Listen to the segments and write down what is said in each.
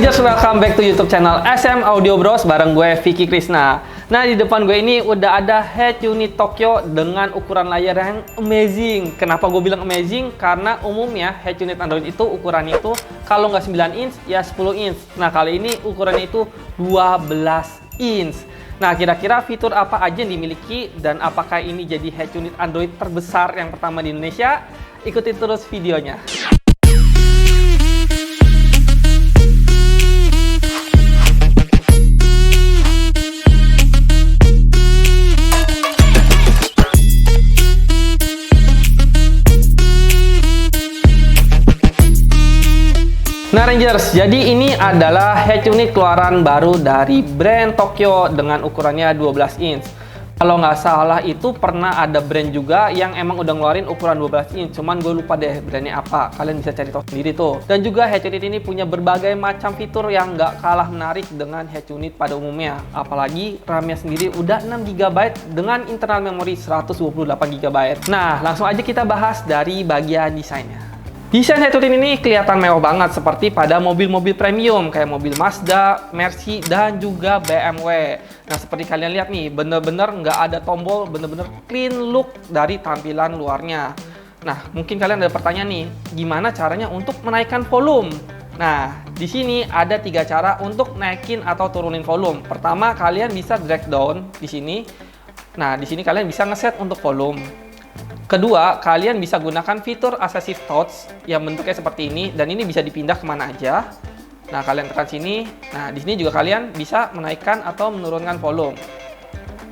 Rangers, welcome back to YouTube channel SM Audio Bros bareng gue Vicky Krisna. Nah, di depan gue ini udah ada head unit Tokyo dengan ukuran layar yang amazing. Kenapa gue bilang amazing? Karena umumnya head unit Android itu ukurannya itu kalau nggak 9 inch ya 10 inch. Nah, kali ini ukurannya itu 12 inch. Nah, kira-kira fitur apa aja yang dimiliki dan apakah ini jadi head unit Android terbesar yang pertama di Indonesia? Ikuti terus videonya. Nah Rangers, jadi ini adalah head unit keluaran baru dari brand Tokyo dengan ukurannya 12 inch. Kalau nggak salah itu pernah ada brand juga yang emang udah ngeluarin ukuran 12 inch, cuman gue lupa deh brandnya apa, kalian bisa cari tahu sendiri tuh. Dan juga head unit ini punya berbagai macam fitur yang nggak kalah menarik dengan head unit pada umumnya. Apalagi RAM-nya sendiri udah 6 GB dengan internal memori 128 GB. Nah, langsung aja kita bahas dari bagian desainnya. Desain head unit ini kelihatan mewah banget seperti pada mobil-mobil premium kayak mobil Mazda, Mercy, dan juga BMW. Nah, seperti kalian lihat nih, bener-bener nggak ada tombol, bener-bener clean look dari tampilan luarnya. Nah, mungkin kalian ada pertanyaan nih, gimana caranya untuk menaikkan volume? Nah, di sini ada 3 cara untuk naikin atau turunin volume. Pertama, kalian bisa drag down di sini. Nah, di sini kalian bisa ngeset untuk volume. Kedua, kalian bisa gunakan fitur Assistive Touch yang bentuknya seperti ini dan ini bisa dipindah kemana aja. Nah, kalian tekan sini. Nah, di sini juga kalian bisa menaikkan atau menurunkan volume.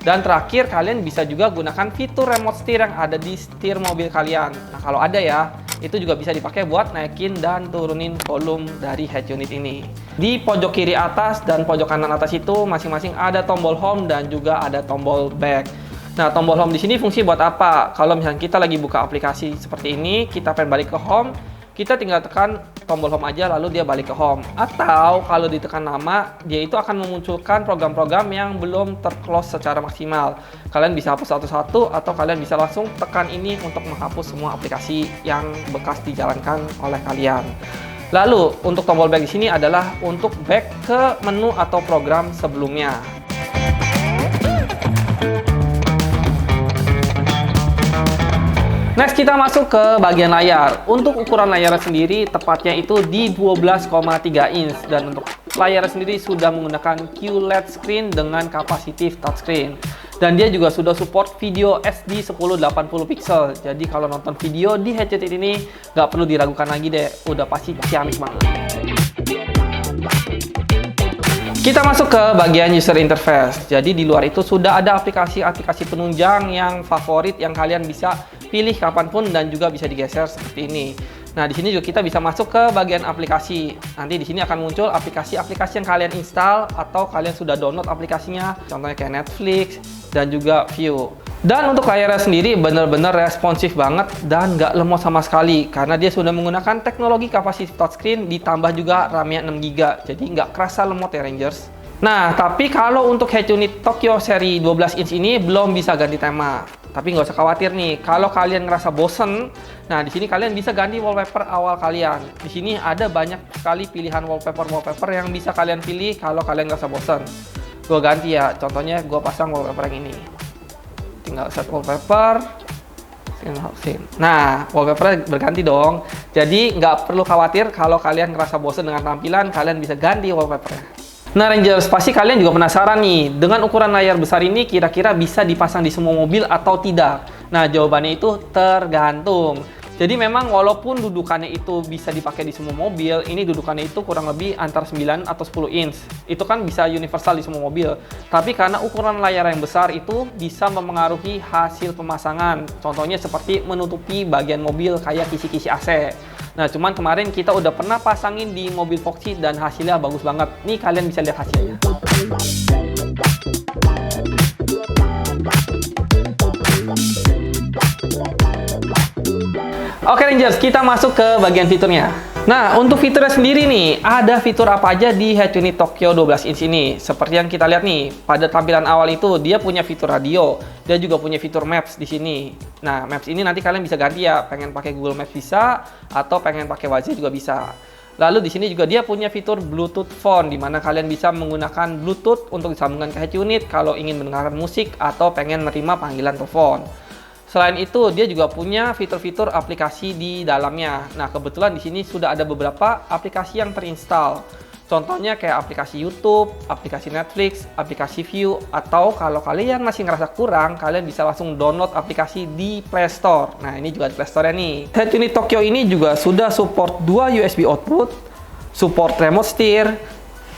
Dan terakhir, kalian bisa juga gunakan fitur remote steer yang ada di setir mobil kalian. Nah, kalau ada ya, itu juga bisa dipakai buat naikin dan turunin volume dari head unit ini. Di pojok kiri atas dan pojok kanan atas itu masing-masing ada tombol home dan juga ada tombol back. Nah, tombol home di sini fungsi buat apa? Kalau misalnya kita lagi buka aplikasi seperti ini, kita pengen balik ke home, kita tinggal tekan tombol home aja lalu dia balik ke home. Atau kalau ditekan lama, dia itu akan memunculkan program-program yang belum terclose secara maksimal. Kalian bisa hapus satu-satu atau kalian bisa langsung tekan ini untuk menghapus semua aplikasi yang bekas dijalankan oleh kalian. Lalu, untuk tombol back di sini adalah untuk back ke menu atau program sebelumnya. Next, kita masuk ke bagian layar. Untuk ukuran layar sendiri tepatnya itu di 12,3 inch dan untuk layar sendiri sudah menggunakan QLED screen dengan kapasitif touchscreen. Dan dia juga sudah support video SD 1080 pixel. Jadi kalau nonton video di headset ini nggak perlu diragukan lagi deh, udah pasti ciamik banget. Kita masuk ke bagian user interface. Jadi di luar itu sudah ada aplikasi-aplikasi penunjang yang favorit yang kalian bisa pilih kapanpun dan juga bisa digeser seperti ini. Nah, di sini juga kita bisa masuk ke bagian aplikasi. Nanti di sini akan muncul aplikasi-aplikasi yang kalian install atau kalian sudah download aplikasinya. Contohnya kayak Netflix dan juga View. Dan untuk layarnya sendiri benar-benar responsif banget dan nggak lemot sama sekali karena dia sudah menggunakan teknologi kapasitif touchscreen ditambah juga RAM-nya 6 GB. Jadi nggak kerasa lemot ya Rangers. Nah, tapi kalau untuk head unit Tokyo seri 12 inch ini belum bisa ganti tema. Tapi nggak usah khawatir nih, kalau kalian ngerasa bosen, nah di sini kalian bisa ganti wallpaper awal kalian. Di sini ada banyak sekali pilihan wallpaper yang bisa kalian pilih kalau kalian ngerasa bosen. Gue ganti ya, contohnya gue pasang wallpaper yang ini. Tinggal set wallpaper. Nah, wallpaper berganti dong. Jadi nggak perlu khawatir kalau kalian ngerasa bosen dengan tampilan, kalian bisa ganti wallpapernya. Nah Rangers, pasti kalian juga penasaran nih, dengan ukuran layar besar ini kira-kira bisa dipasang di semua mobil atau tidak? Nah, jawabannya itu tergantung. Jadi memang walaupun dudukannya itu bisa dipakai di semua mobil, ini dudukannya itu kurang lebih antara 9 atau 10 inch. Itu kan bisa universal di semua mobil. Tapi karena ukuran layar yang besar itu bisa mempengaruhi hasil pemasangan. Contohnya seperti menutupi bagian mobil kayak kisi-kisi AC. Nah, cuman kemarin kita udah pernah pasangin di mobil Foxy dan hasilnya bagus banget. Nih, kalian bisa lihat hasilnya. Oke Rangers, kita masuk ke bagian fiturnya. Nah, untuk fiturnya sendiri nih, ada fitur apa aja di head unit Tokyo 12 inch ini? Seperti yang kita lihat nih, pada tampilan awal itu dia punya fitur radio, dia juga punya fitur Maps di sini. Nah, Maps ini nanti kalian bisa ganti ya, pengen pakai Google Maps bisa, atau pengen pakai Waze juga bisa. Lalu di sini juga dia punya fitur Bluetooth phone, di mana kalian bisa menggunakan Bluetooth untuk disambungkan ke head unit kalau ingin mendengarkan musik atau pengen menerima panggilan telepon. Selain itu, dia juga punya fitur-fitur aplikasi di dalamnya. Nah, kebetulan di sini sudah ada beberapa aplikasi yang terinstall. Contohnya kayak aplikasi YouTube, aplikasi Netflix, aplikasi View, atau kalau kalian masih ngerasa kurang, kalian bisa langsung download aplikasi di Play Store. Nah, ini juga di Play Store nih. Head unit Tokyo ini juga sudah support 2 USB output, support remote steer,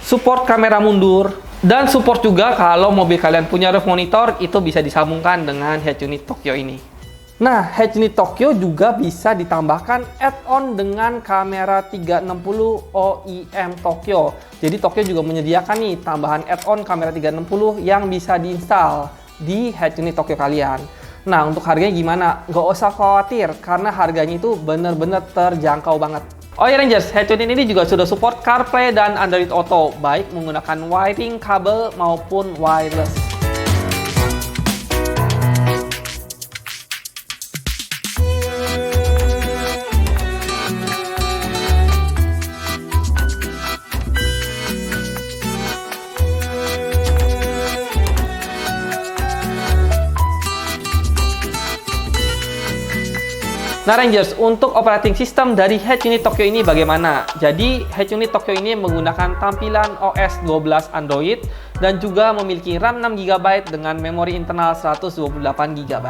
support kamera mundur, dan support juga kalau mobil kalian punya roof monitor, itu bisa disambungkan dengan head unit Tokyo ini. Nah, head unit Tokyo juga bisa ditambahkan add-on dengan kamera 360 OEM Tokyo. Jadi Tokyo juga menyediakan nih tambahan add-on kamera 360 yang bisa diinstal di head unit Tokyo kalian. Nah, untuk harganya gimana? Nggak usah khawatir, karena harganya itu bener-bener terjangkau banget. Oh ya Rangers, head unit ini juga sudah support CarPlay dan Android Auto, baik menggunakan wiring kabel maupun wireless. Nah Rangers, untuk operating system dari head unit Tokyo ini bagaimana? Jadi head unit Tokyo ini menggunakan tampilan OS 12 Android dan juga memiliki RAM 6GB dengan memori internal 128GB.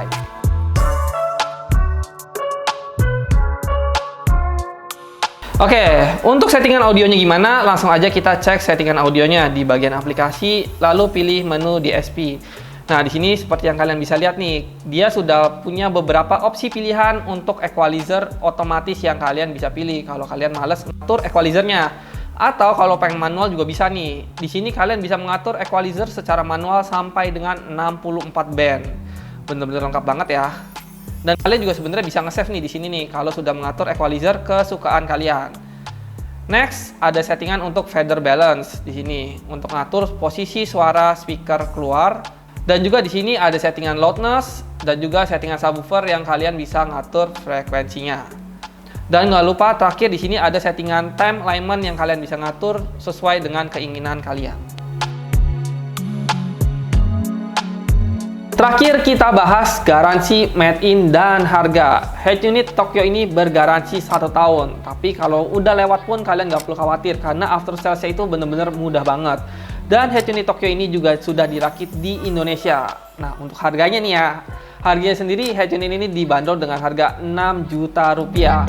Oke, untuk settingan audionya gimana? Langsung aja kita cek settingan audionya di bagian aplikasi, lalu pilih menu DSP. Nah, di sini seperti yang kalian bisa lihat nih, dia sudah punya beberapa opsi pilihan untuk equalizer otomatis yang kalian bisa pilih kalau kalian males ngatur equalizernya. Atau kalau pengen manual juga bisa nih. Di sini kalian bisa mengatur equalizer secara manual sampai dengan 64 band. Bener-bener lengkap banget ya. Dan kalian juga sebenarnya bisa nge-save nih di sini nih kalau sudah mengatur equalizer kesukaan kalian. Next, ada settingan untuk fader balance di sini untuk ngatur posisi suara speaker keluar. Dan juga di sini ada settingan loudness dan juga settingan subwoofer yang kalian bisa ngatur frekuensinya. Dan nggak lupa terakhir di sini ada settingan time alignment yang kalian bisa ngatur sesuai dengan keinginan kalian. Terakhir kita bahas garansi made in dan harga. Head unit Tokyo ini bergaransi 1 tahun. Tapi kalau udah lewat pun kalian nggak perlu khawatir karena after sales itu bener-bener mudah banget. Dan head unit Tokyo ini juga sudah dirakit di Indonesia. Nah, untuk harganya nih ya. Harganya sendiri head unit ini dibanderol dengan harga 6 juta rupiah.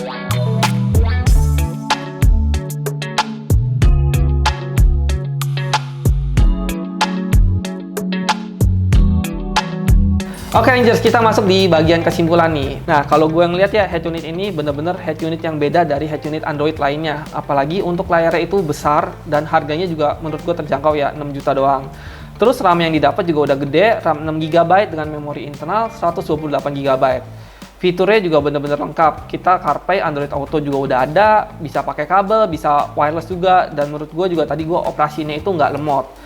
Oke Rangers, kita masuk di bagian kesimpulan nih. Nah, kalau gue ngeliat ya, head unit ini bener-bener head unit yang beda dari head unit Android lainnya. Apalagi untuk layarnya itu besar dan harganya juga menurut gue terjangkau ya, 6 juta doang. Terus RAM yang didapat juga udah gede, RAM 6GB dengan memori internal 128GB. Fiturnya juga bener-bener lengkap. Kita CarPlay, Android Auto juga udah ada, bisa pakai kabel, bisa wireless juga, dan menurut gue juga tadi gue operasinya itu nggak lemot.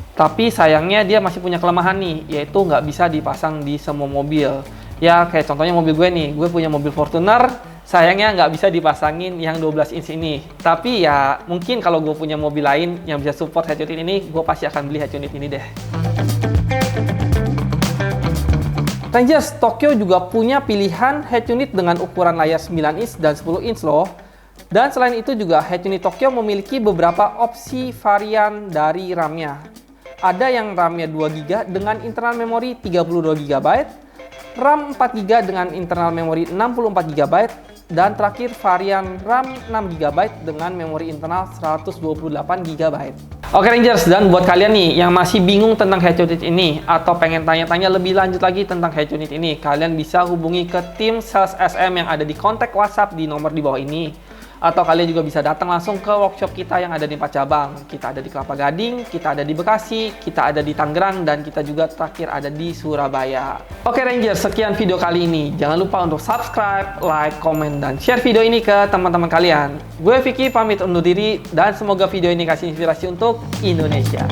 Tapi sayangnya dia masih punya kelemahan nih, yaitu nggak bisa dipasang di semua mobil. Ya kayak contohnya mobil gue nih, gue punya mobil Fortuner, sayangnya nggak bisa dipasangin yang 12 inch ini. Tapi ya mungkin kalau gue punya mobil lain yang bisa support head unit ini, gue pasti akan beli head unit ini deh. Rangers, Tokyo juga punya pilihan head unit dengan ukuran layar 9 inch dan 10 inch loh. Dan selain itu juga head unit Tokyo memiliki beberapa opsi varian dari RAM-nya. Ada yang RAM-nya 2GB dengan internal memori 32GB, RAM 4GB dengan internal memori 64GB, dan terakhir varian RAM 6GB dengan memori internal 128GB. Oke Rangers, dan buat kalian nih yang masih bingung tentang head unit ini atau pengen tanya-tanya lebih lanjut lagi tentang head unit ini, kalian bisa hubungi ke tim sales SM yang ada di kontak WhatsApp di nomor di bawah ini. Atau kalian juga bisa datang langsung ke workshop kita yang ada di 4 cabang. Kita ada di Kelapa Gading, kita ada di Bekasi, kita ada di Tangerang, dan kita juga terakhir ada di Surabaya. Oke Rangers, sekian video kali ini. Jangan lupa untuk subscribe, like, komen, dan share video ini ke teman-teman kalian. Gue Vicky pamit undur diri, dan semoga video ini kasih inspirasi untuk Indonesia.